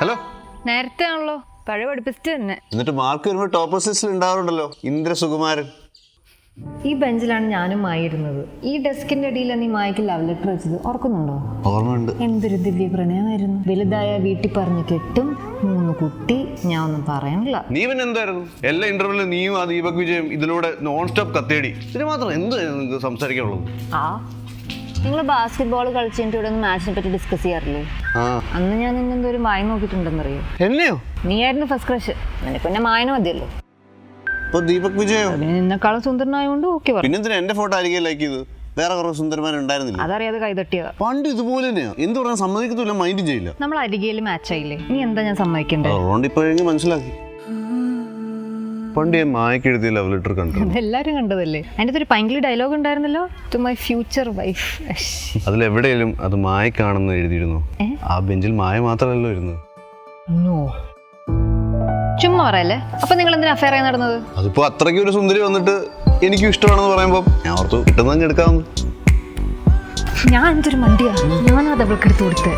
Hello. നേരത്തെ ആണല്ലോ, പഴയ പഠിപ്പിച്ചിട്ട് തന്നെ. എന്നിട്ട് മാർക്ക് വരുമ്പോൾ ടോപ്പർ ലിസ്റ്റിൽ ഉണ്ടാവാറുണ്ടല്ലോ ഇന്ദ്ര സുകുമാരൻ. ഈ ബെഞ്ചിലാണ് ഞാനും മായിരുന്നത്. ഈ ഡെസ്കിന്റെ അടിയിൽ നീ മായ്ക്ക് ലവ് ലെറ്റർ വെച്ചത് ഓർക്കുന്നുണ്ടോ? ഓർമ്മയുണ്ട്. എന്തൊരു ദിവ്യ പ്രണയമായിരുന്നു. വലുതായ വീട്ടിൽ പറഞ്ഞ് കെട്ടും, 3 കുട്ടി. ഞാൻ ഒന്നും പറയണില്ല. നീ പിന്നെ എന്തായിരുന്നു എല്ലാ ഇന്റർവ്യൂവിലും നീയും ആ ദീപക് വിജയം ഇതിലൂടെ നോൺ സ്റ്റോപ്പ് കത്തേടി. ഇതിന് മാത്രം എന്തായിരുന്നു നിങ്ങൾക്ക് സംസാരിക്കാനുള്ളത്? നിങ്ങൾ ബാസ്കറ്റ് ബോൾ കളിച്ചിട്ട് ഇവിടെ ഒന്ന് മാച്ചിനെ പറ്റി ഡിസ്കസ് ചെയ്യാറില്ലേ? അന്ന് ഞാൻ നിന്നെന്തോരും വായി നോക്കിയിട്ടുണ്ടെന്നറിയോ? എന്നെയോ? നീ ആയിരുന്നു ഫസ്റ്റ് ക്രഷ്. നിനക്ക് പിന്നെ മായന മതിയല്ലോ. ദീപക് വിജയോ? നിന്നെക്കാളും സുന്ദരനായോണ്ട് ഓക്കെ പറഞ്ഞു. പിന്നെന്തിനാ എന്റെ ഫോട്ടോ ആയിരിക്കും ലൈക്ക് ചെയ്ത്? വേറെ കുറേ സുന്ദരന്മാരുണ്ടായിരുന്നില്ല? അതറിയാതെ കൈതട്ടിയതാ. പണ്ട് ഇതുപോലെ തന്നെയാ. എന്ത് പറയാൻ സമ്മതിക്കത്തില്ല, മൈൻഡ് ചെയ്യില്ല. നമ്മൾ അരികയിൽ മാച്ച് ആയില്ലേ, നീ എന്താ ഞാൻ സമ്മതിക്കണ്ടേ? അതുകൊണ്ട് ഇപ്പോഴെങ്കിൽ മനസ്സിലാക്കി. പണ്ട് ഞാൻ മായ്ക്ക് എഴുതിയ ലവ് ലെറ്റർ കണ്ടു. എല്ലാരും കണ്ടതല്ലേ. അതിന്റെ ഒരു പൈങ്കിളി ഡയലോഗ് ഉണ്ടായിരുന്നല്ലോ, ടു മൈ ഫ്യൂച്ചർ വൈഫ്. അതിലെവിടെയും അത് മായ്ക്കാണെന്ന് എഴുതിയിരുന്നു. ആ ബെഞ്ചിൽ മായ മാത്രമല്ലോ ഇരുന്നത്. ചുമ്മാ പറയല്ലേ. അപ്പൊ നിങ്ങൾ എന്തിനാ അഫയർ ആയി നടന്നത്? അതിപ്പോ അത്രയ്ക്ക് ഒരു സുന്ദരി വന്നിട്ട് എനിക്കും ഇഷ്ടമാണെന്ന് പറയുമ്പോ ഞാൻ ഓർത്തു കിട്ടുന്ന എടുക്കാമെന്ന്. ഞാൻ എന്തൊരു മണ്ടിയാ, ഞാനത് അവൾക്ക് എടുത്ത് കൊടുത്തേ.